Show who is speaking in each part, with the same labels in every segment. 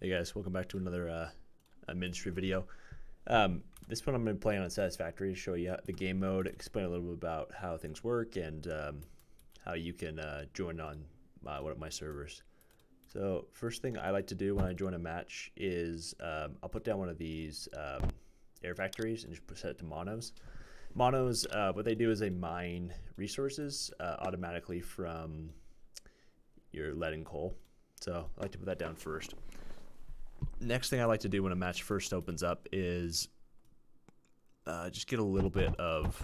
Speaker 1: Hey guys, welcome back to another Mindustry video. This one I'm going to be playing on Satisfactory, show you the game mode, explain a little bit about how things work, and how you can join on one of my servers. So first thing I like to do when I join a match is I'll put down one of these air factories and just set it to monos. Monos, what they do is they mine resources automatically from your lead and coal. So I like to put that down first. Next thing I like to do when a match first opens up is just get a little bit of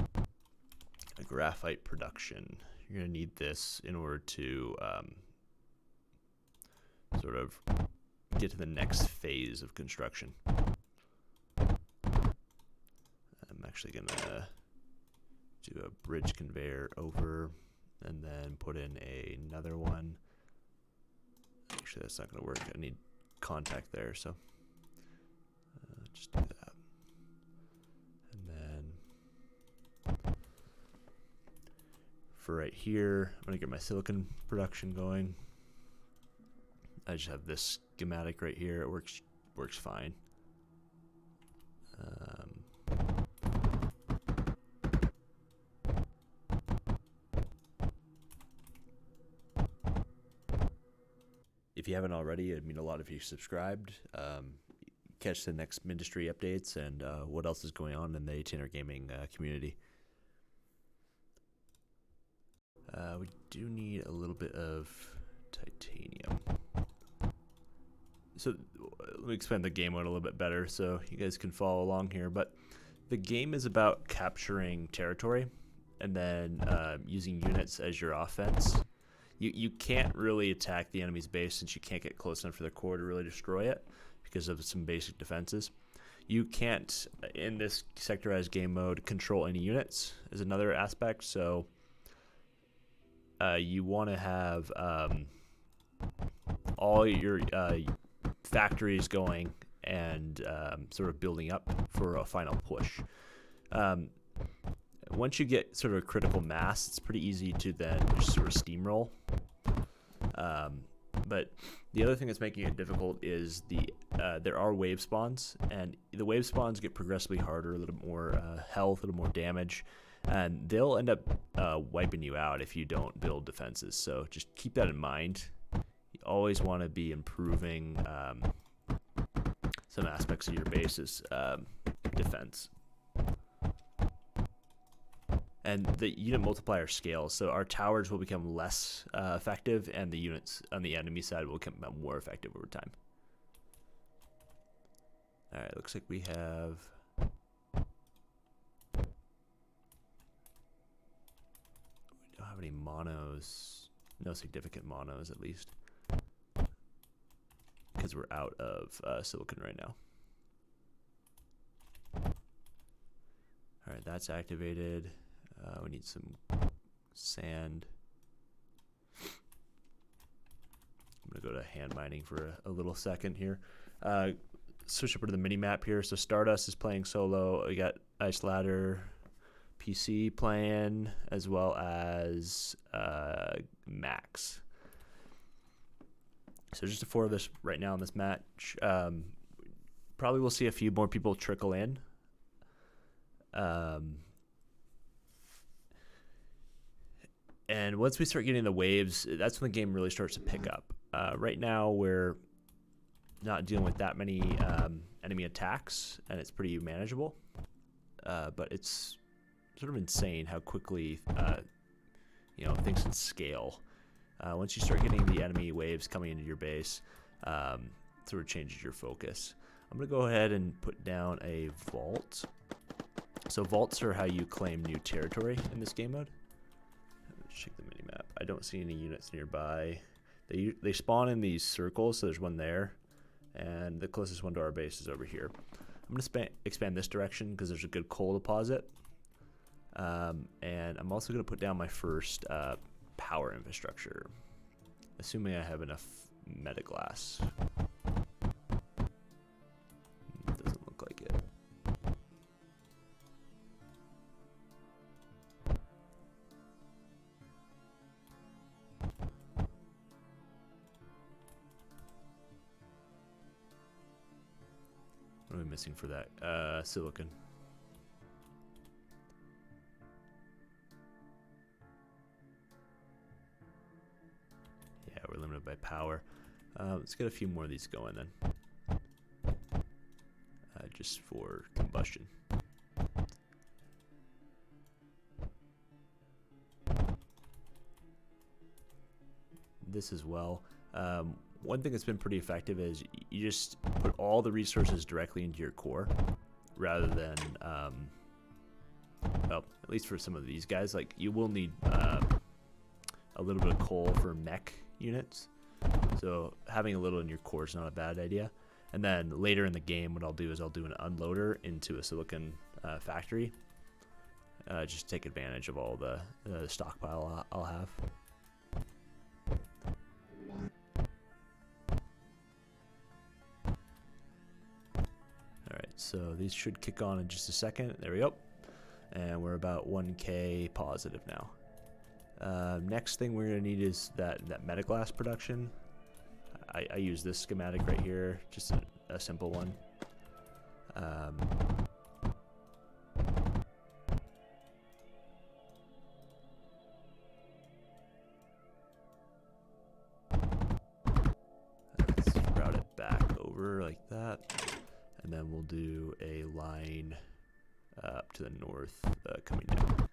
Speaker 1: a graphite production. You're going to need this in order to sort of get to the next phase of construction. I'm actually going to do a bridge conveyor over and then put in another one. Actually, that's not going to work. I need contact there, so just do that. And then for right here, I'm going to get my silicon production going. I just have this schematic right here. It works fine. If you haven't already, I mean, a lot of you subscribed. Catch the next Mindustry updates and what else is going on in the Tanner Gaming community. We do need a little bit of titanium. So let me explain the game mode a little bit better so you guys can follow along here. But the game is about capturing territory and then using units as your offense. You can't really attack the enemy's base since you can't get close enough to their core to really destroy it because of some basic defenses. You can't, in this sectorized game mode, control any units is another aspect. So you want to have all your factories going and sort of building up for a final push. Once you get sort of a critical mass, it's pretty easy to then just sort of steamroll. But the other thing that's making it difficult is there are wave spawns, and the wave spawns get progressively harder, a little more health, a little more damage, and they'll end up wiping you out if you don't build defenses. So just keep that in mind. You always want to be improving some aspects of your base's defense. And the unit multiplier scales, so our towers will become less effective, and the units on the enemy side will become more effective over time. All right, looks like we have don't have any monos, no significant monos at least, because we're out of silicon right now. All right, that's activated. We need some sand. I'm going to go to hand mining for a little second here. Switch over to the mini map here. So Stardust is playing solo. We got Ice Ladder PC playing, as well as Max. So just the four of us right now in this match. Probably we'll see a few more people trickle in. And once we start getting the waves, that's when the game really starts to pick up. Right now, we're not dealing with that many enemy attacks, and it's pretty manageable. But it's sort of insane how quickly things can scale. Once you start getting the enemy waves coming into your base, sort of changes your focus. I'm going to go ahead and put down a vault. So vaults are how you claim new territory in this game mode. Check the mini map. I don't see any units nearby. They spawn in these circles, so there's one there, and the closest one to our base is over here. I'm going to expand this direction because there's a good coal deposit, and I'm also going to put down my first power infrastructure, assuming I have enough metaglass. Doesn't look like it. missing for that? Silicon. Yeah, we're limited by power. Let's get a few more of these going then. Just for combustion. This as well. One thing that's been pretty effective is you just put all the resources directly into your core rather than, well, at least for some of these guys, like you will need a little bit of coal for mech units. So having a little in your core is not a bad idea. And then later in the game, what I'll do is I'll do an unloader into a silicon factory. Just take advantage of all the stockpile I'll have. Alright, so these should kick on in just a second. There we go. And we're about 1K positive now. Next thing we're going to need is that metaglass production. I use this schematic right here, just a simple one. Let's route it back over like that, and then we'll do a line up to the north coming down.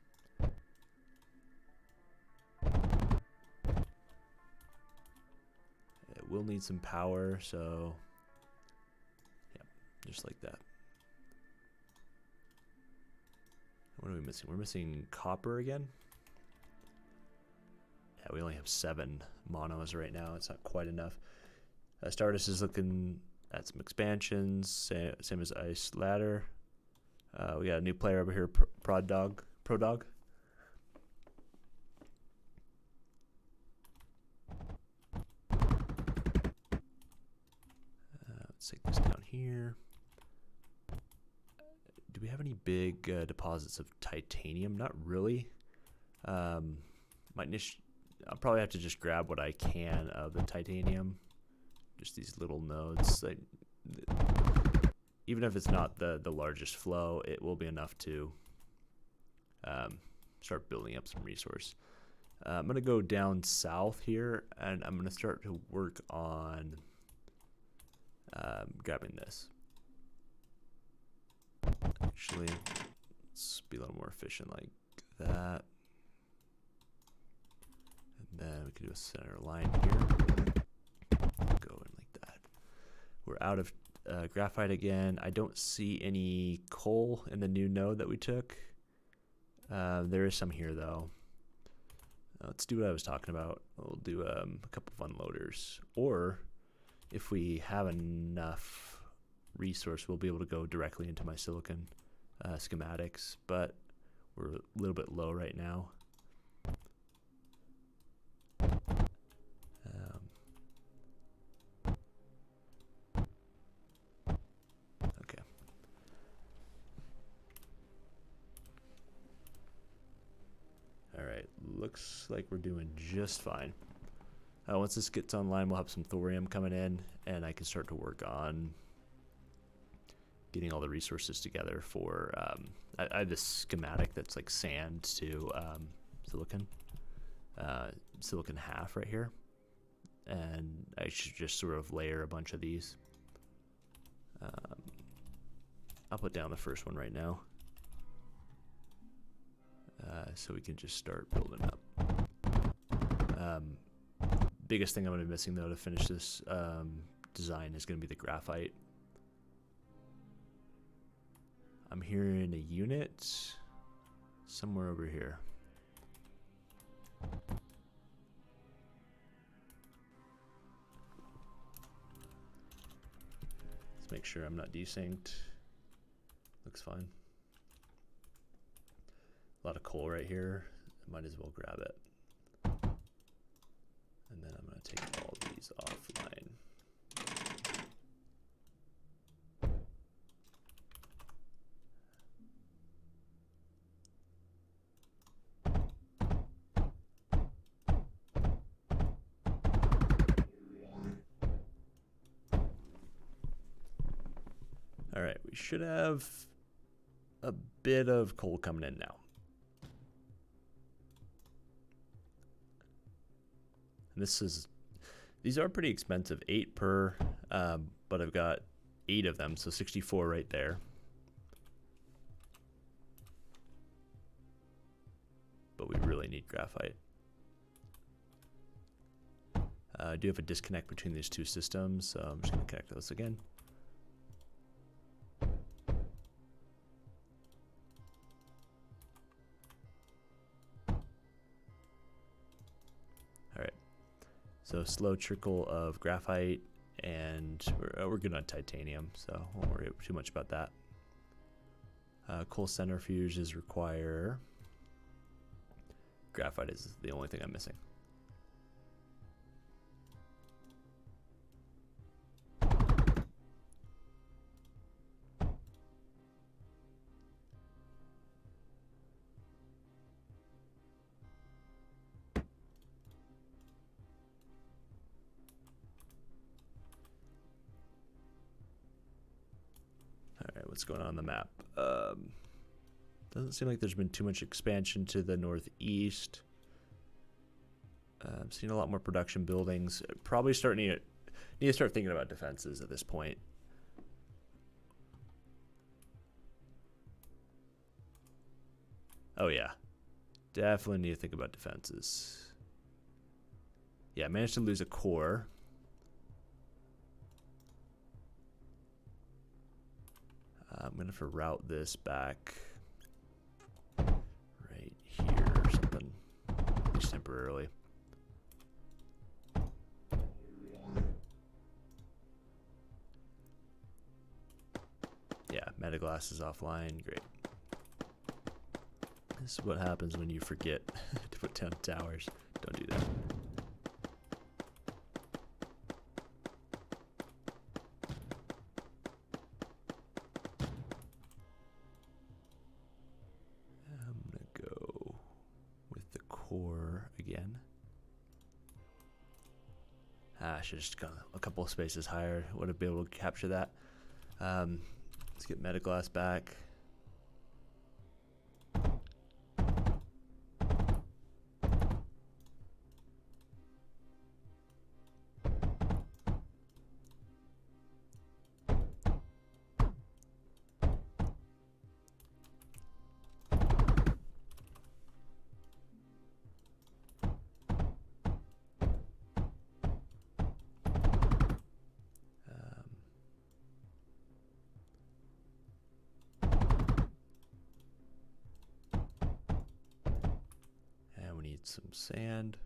Speaker 1: We'll need some power, so yeah, just like that. What are we missing? We're missing copper again. Yeah, we only have 7 monos right now. It's not quite enough. Stardust is looking at some expansions, same as Ice Ladder. We got a new player over here, Pro Dog. Let's take this down here. Do we have any big deposits of titanium? Not really. I'll probably have to just grab what I can of the titanium. Just these little nodes. Even if it's not the largest flow, it will be enough to start building up some resource. I'm going to go down south here, and I'm going to start to work on grabbing this. Actually, let's be a little more efficient like that. And then we can do a center line here. Go in like that. We're out of graphite again. I don't see any coal in the new node that we took. There is some here though. Let's do what I was talking about. We'll do a couple of unloaders, or if we have enough resource, we'll be able to go directly into my silicon schematics, but we're a little bit low right now. Okay. All right, looks like we're doing just fine. Once this gets online, we'll have some thorium coming in, and I can start to work on getting all the resources together for, I have this schematic that's like sand to silicon, silicon half right here, and I should just sort of layer a bunch of these. I'll put down the first one right now, so we can just start building up. Biggest thing I'm going to be missing though to finish this design is going to be the graphite. I'm hearing a unit somewhere over here. Let's make sure I'm not desynced. Looks fine. A lot of coal right here. Might as well grab it. And then I'm going to take all these offline. All right, we should have a bit of coal coming in now. And these are pretty expensive, 8 per, but I've got 8 of them, so 64 right there. But we really need graphite. I do have a disconnect between these two systems, so I'm just going to connect those again. All right, so slow trickle of graphite, and we're good on titanium, so won't worry too much about that. Coal centrifuges require graphite is the only thing I'm missing. Alright, what's going on the map? Doesn't seem like there's been too much expansion to the northeast. I'm seeing a lot more production buildings. Probably need to start thinking about defenses at this point. Oh yeah, definitely need to think about defenses. Yeah, I managed to lose a core. I'm gonna have to route this back right here or something, at least temporarily. Yeah, Metaglass is offline. Great. This is what happens when you forget to put down towers. Don't do that. I'm gonna go with the core again. I should have just gone a couple of spaces higher. Would have been able to capture that. Let's get Metaglass back. Some sand.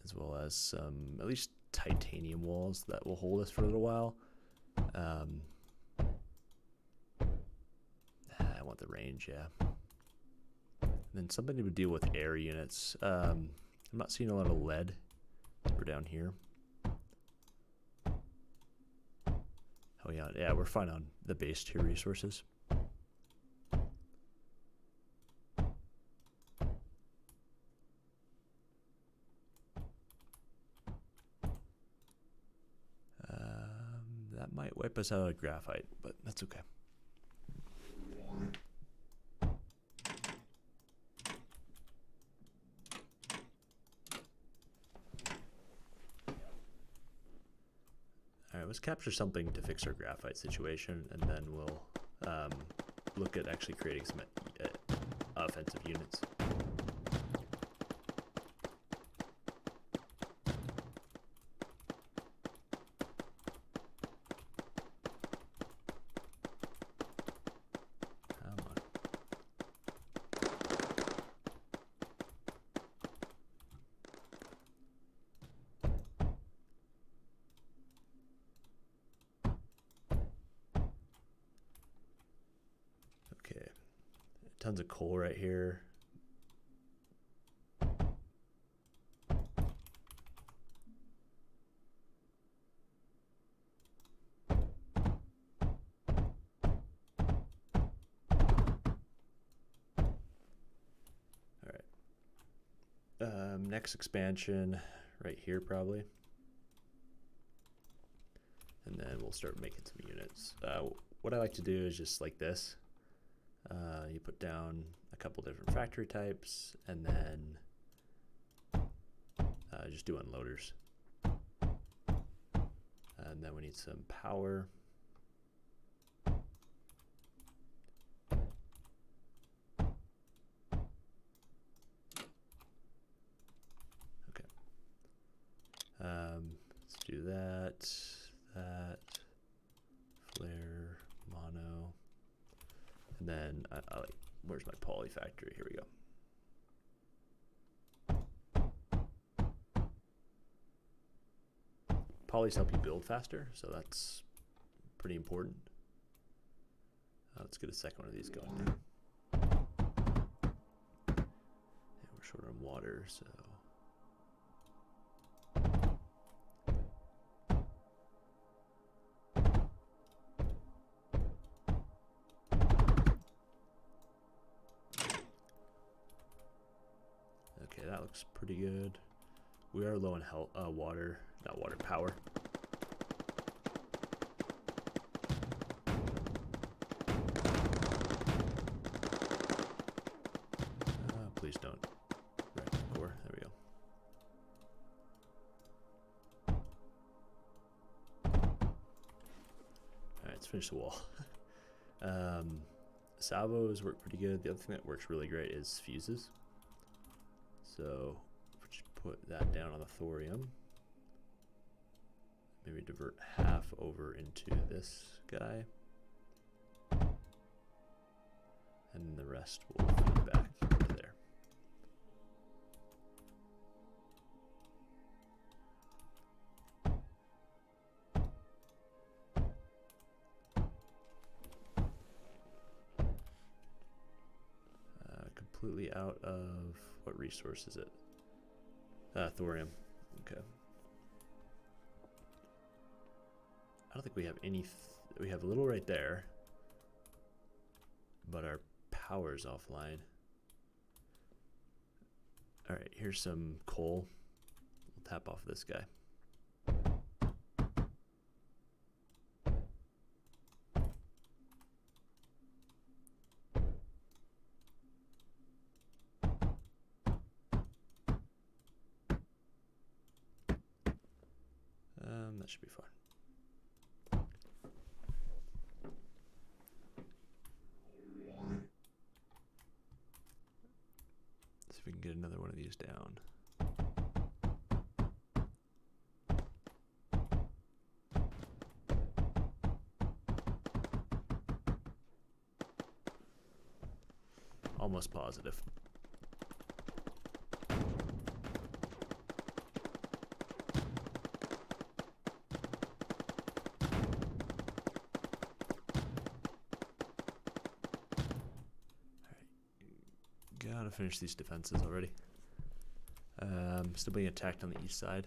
Speaker 1: As well as some, at least titanium walls that will hold us for a little while. I want the range, yeah. And then something to deal with air units. I'm not seeing a lot of lead. We're down here. Oh yeah, we're fine on the base tier resources. That might wipe us out of graphite, but that's okay. Alright, let's capture something to fix our graphite situation, and then we'll look at actually creating some offensive units. Come on. Okay, tons of coal right here. Next expansion right here probably. And then we'll start making some units. What I like to do is just like this. You put down a couple different factory types and then just do unloaders. And then we need some power. Okay. Let's do that. Flare, mono. And then I like, where's my poly factory? Here we go. Polys help you build faster, so that's pretty important. Let's get a second one of these going now. Yeah, we're short on water, so. Okay, that looks pretty good. We are low on power. Please don't wreck the core. There we go. Alright, let's finish the wall. Salvos work pretty good. The other thing that works really great is fuses. So just put that down on the thorium. Maybe divert half over into this guy. And the rest will feed back into there. Completely out of, what resource is it? Thorium. Okay. I don't think we have any. We have a little right there, but our power's offline. All right, here's some coal. We'll tap off this guy. That should be fine. See if we can get another one of these down. Almost positive. Gotta finish these defenses already. Still being attacked on the east side.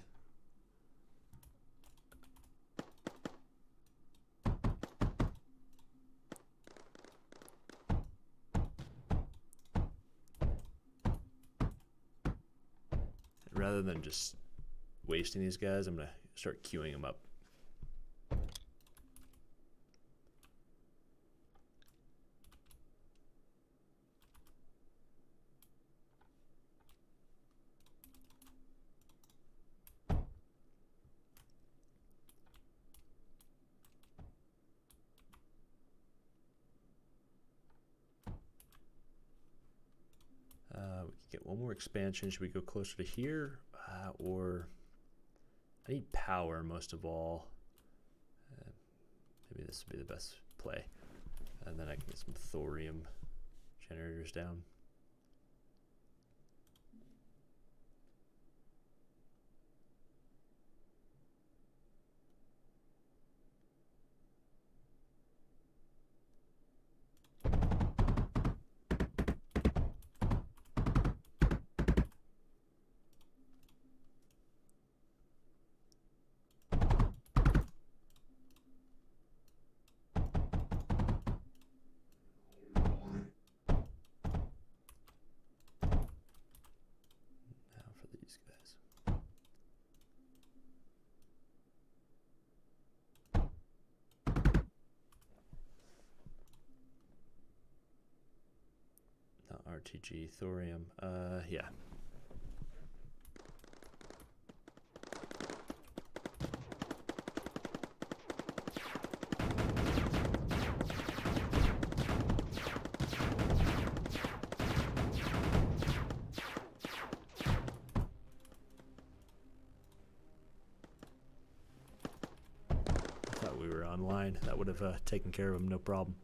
Speaker 1: Rather than just wasting these guys, I'm gonna start queuing them up. We can get one more expansion. Should we go closer to here? Or I need power most of all. Maybe this would be the best play. And then I can get some thorium generators down. RTG, thorium. Yeah. I thought we were online. That would have taken care of him, no problem.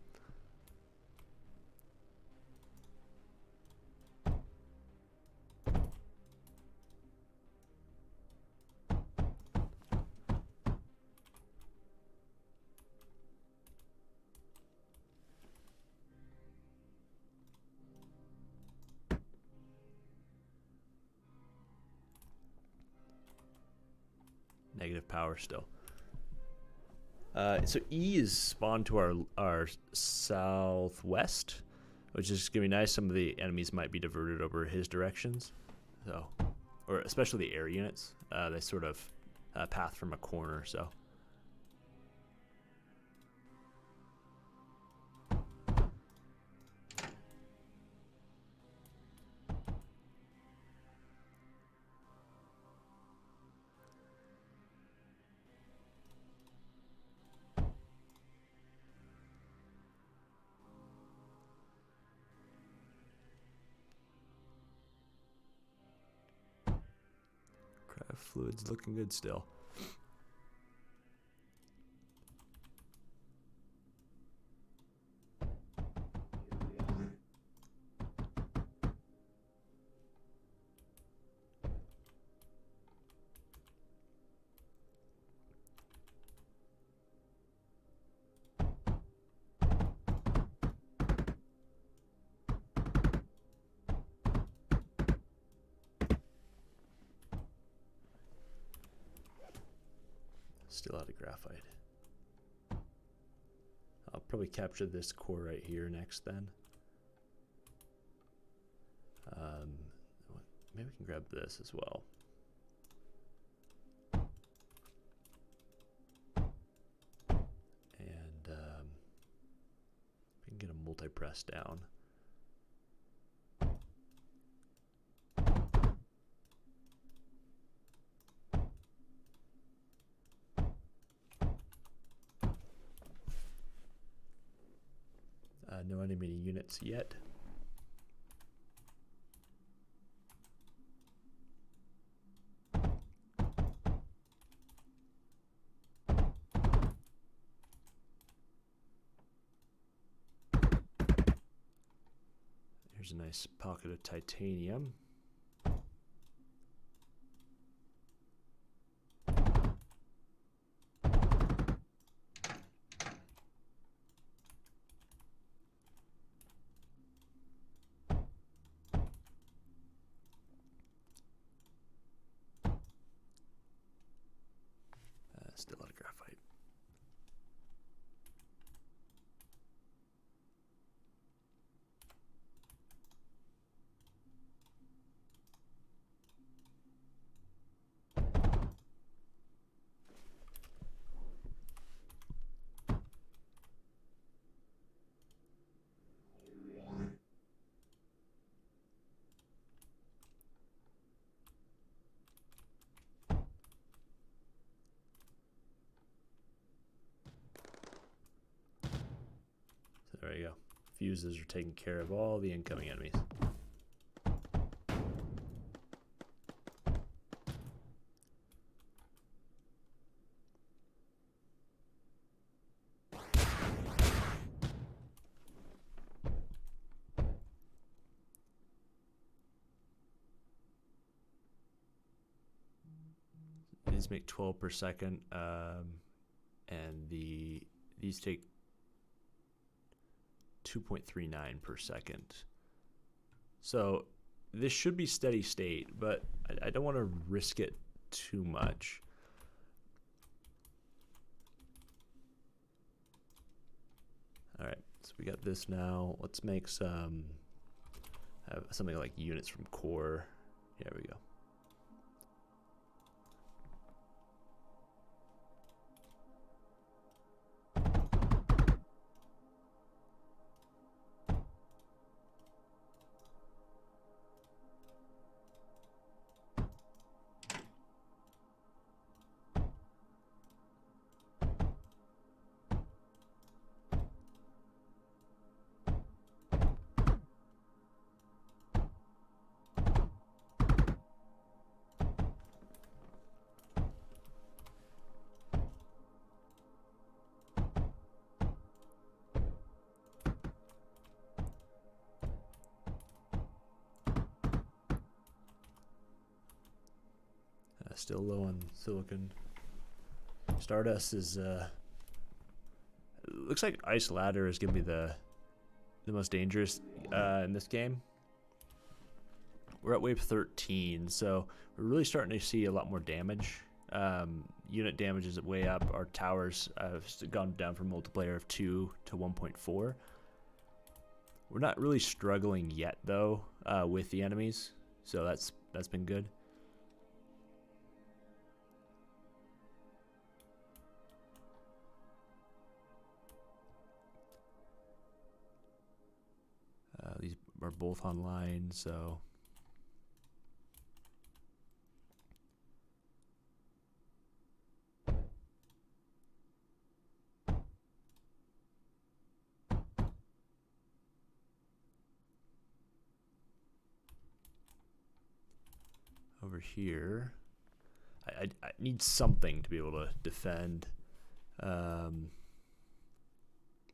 Speaker 1: Negative power still. So E is spawned to our southwest, which is gonna be nice. Some of the enemies might be diverted over his directions, so, or especially the air units. They sort of path from a corner, so. Fluid's looking good still. Still out of graphite. I'll probably capture this core right here next then. Maybe we can grab this as well. And we can get a multi-press down. No enemy units yet. Here's a nice pocket of titanium. Still out of graphite. There you go. Fuses are taking care of all the incoming enemies. These make 12 per second, and these take 2.39 per second. So this should be steady state, but I don't want to risk it too much. All right, so we got this now. Let's make some something like units from core. There we go. Still low on silicon. Stardust is looks like Ice Ladder is gonna be the most dangerous in this game. We're at wave 13, so we're really starting to see a lot more damage. Unit damage is way up. Our towers have gone down from multiplayer of 2 to 1.4. We're not really struggling yet though with the enemies, so that's been good. These are both online, so over here, I need something to be able to defend. We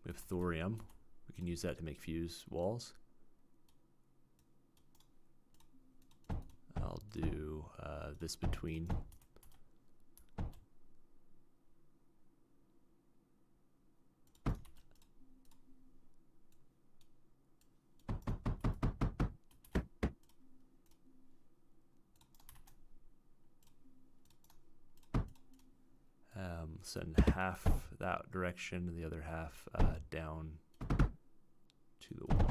Speaker 1: have thorium. We can use that to make fuse walls. I'll do this between. Send half that direction and the other half down to the wall.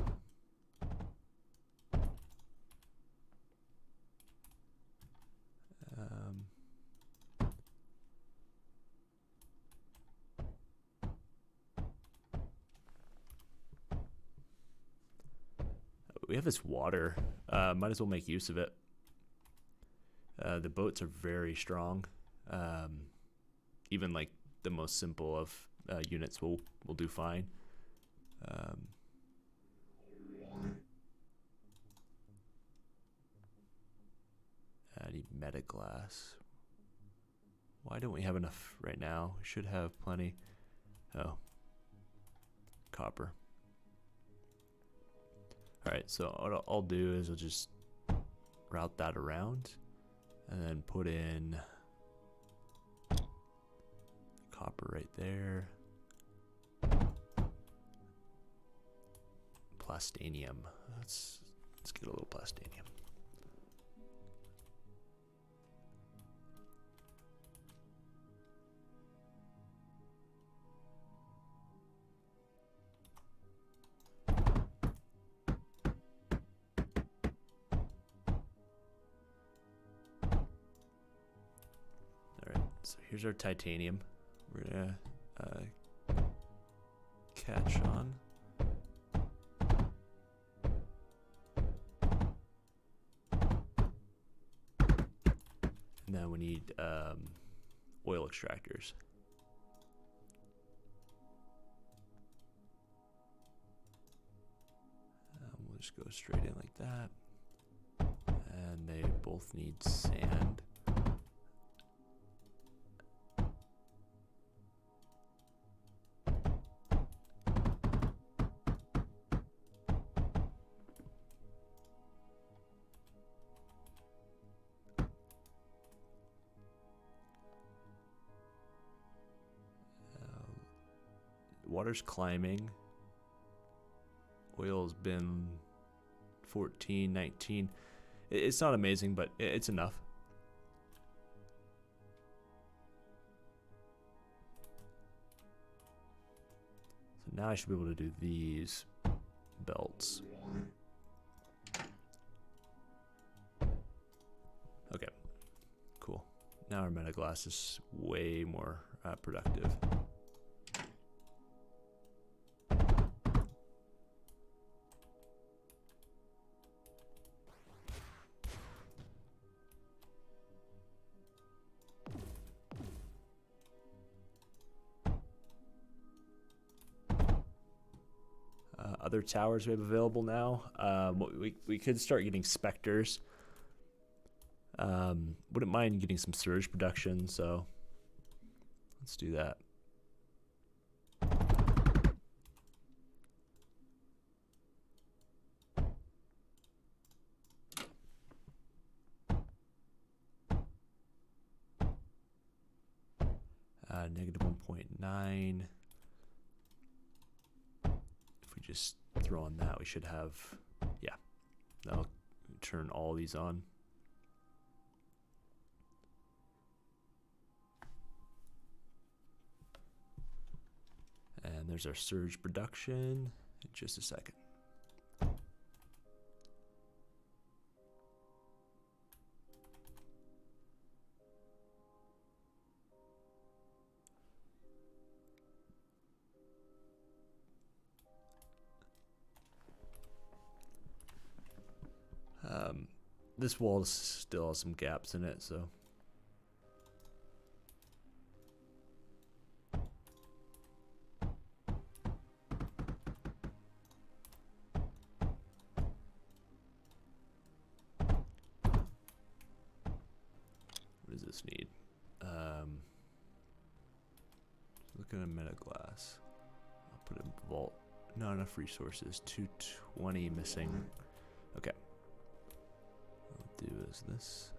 Speaker 1: We have this water. Might as well make use of it. The boats are very strong. Even like the most simple of units will do fine. I need metaglass. Why don't we have enough right now? We should have plenty. Oh, copper. All right, so what I'll do is I'll just route that around and then put in copper right there. Plastanium. Let's get a little plastanium. All right, so here's our titanium. We're gonna catch on. And then we need oil extractors. We'll just go straight in like that. And they both need sand. Water's climbing. Oil's been 14, 19. It's not amazing, but it's enough. So now I should be able to do these belts. Okay, cool. Now our metaglass is way more productive. Other towers we have available now. We could start getting specters. Wouldn't mind getting some surge production, so let's do that. Negative 1.9. If we just throw on that, we should have, yeah, that'll turn all these on. And there's our surge production in just a second. This wall still has some gaps in it, so. What does this need? Looking at meta glass. I'll put it in vault. Not enough resources. 220 missing. Okay. I'll do is this.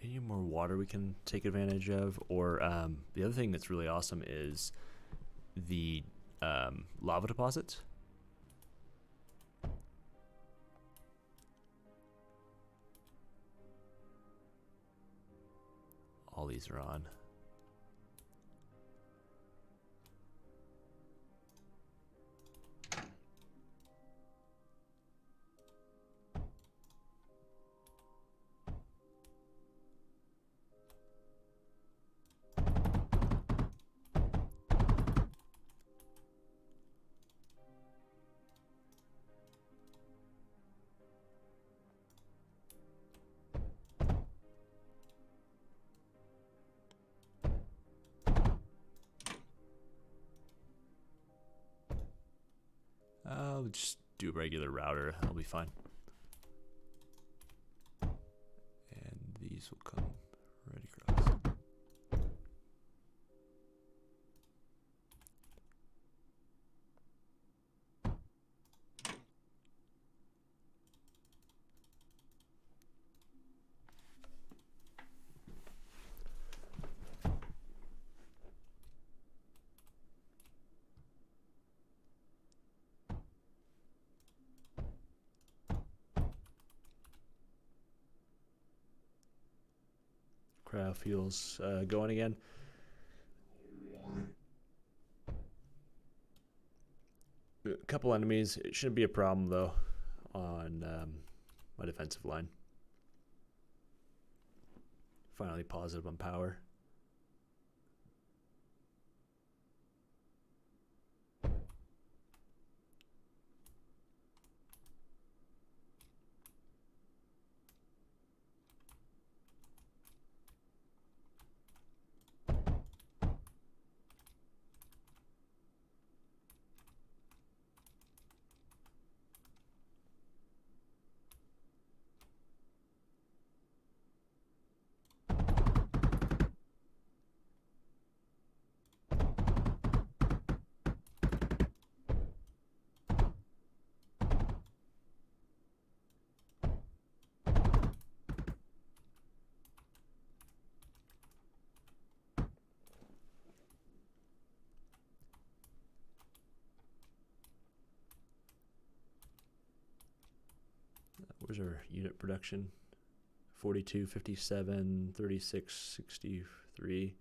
Speaker 1: Any more water we can take advantage of? Or the other thing that's really awesome is the lava deposits. All these are on. I'll just do a regular router. That'll be fine. And these will come right across. Fuels going again. A couple enemies. It shouldn't be a problem though on my defensive line. Finally positive on power. Where's our unit production? 42, 57, 36, 63.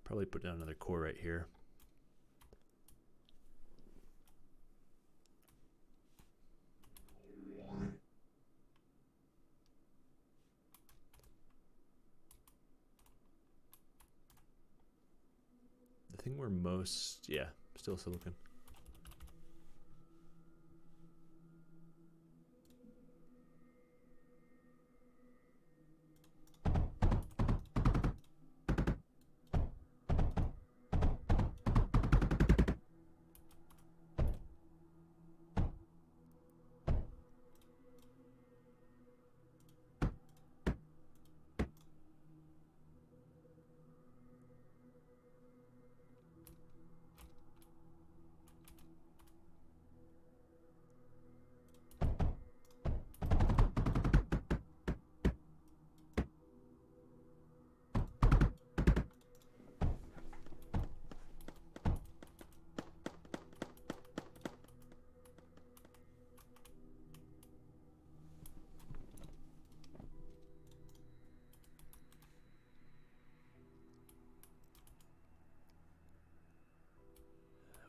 Speaker 1: Probably put down another core right here. The thing we're most, yeah, still silicon.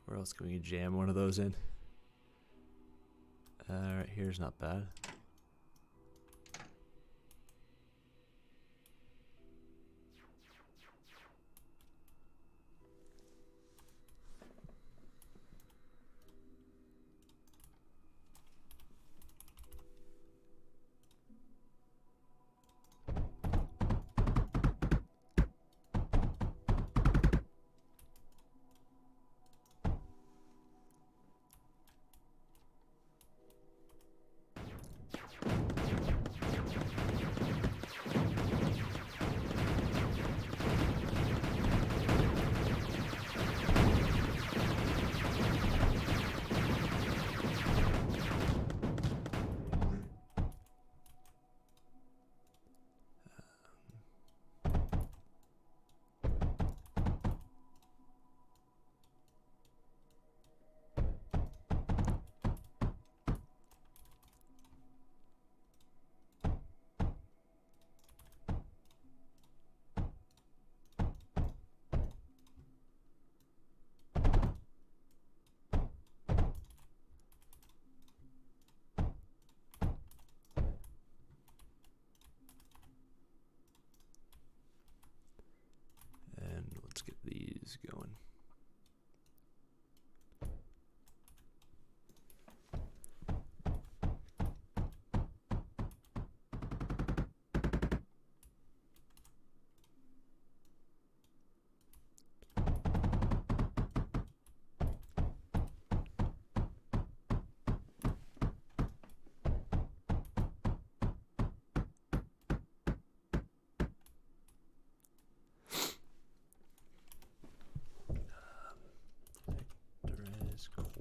Speaker 1: Where else can we jam one of those in? Right here's not bad. Let's get these going.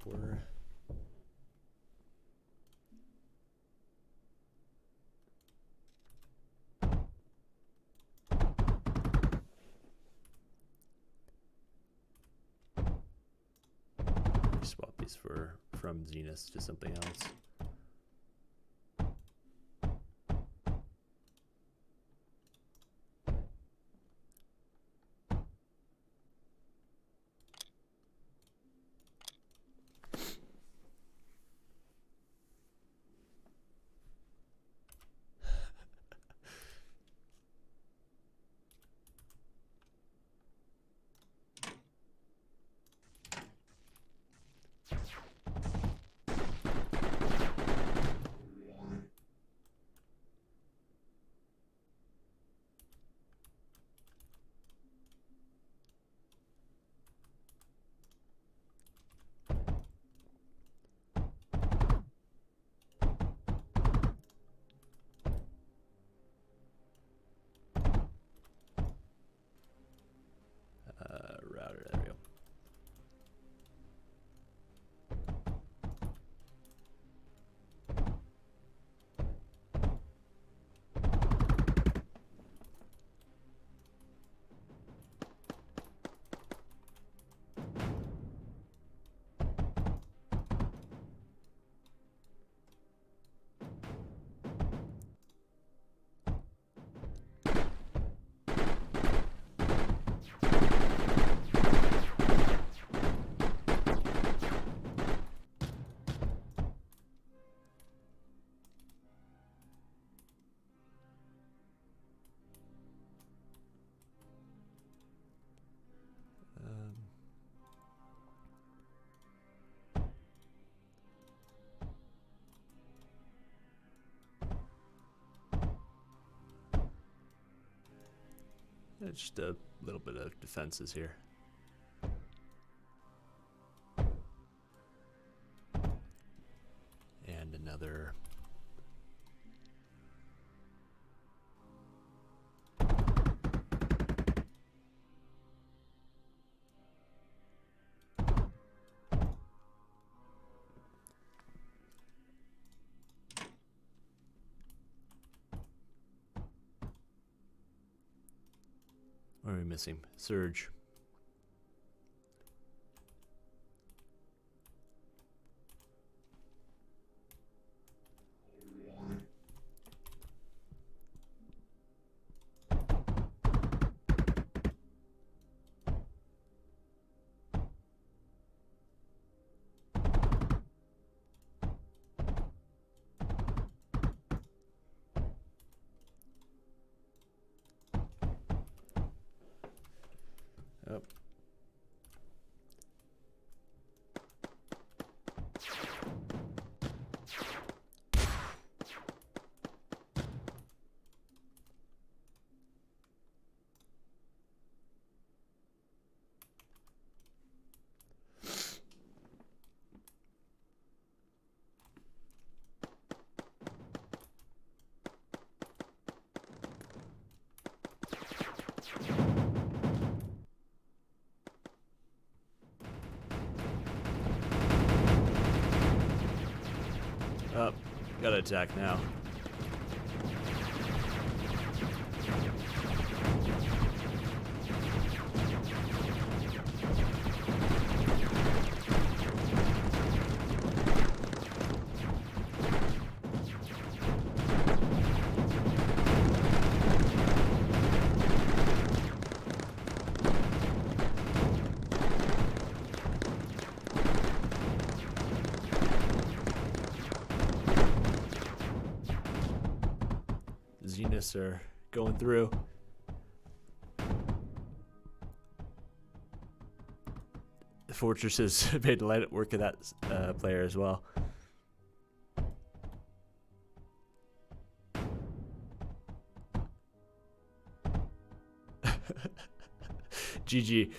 Speaker 1: Core. Swap these from Zenith to something else. Just a little bit of defenses here. And another. What are we missing? Surge. Oh. Oh, gotta attack now. Zeniths are going through. The fortresses made light work of that player as well. GG.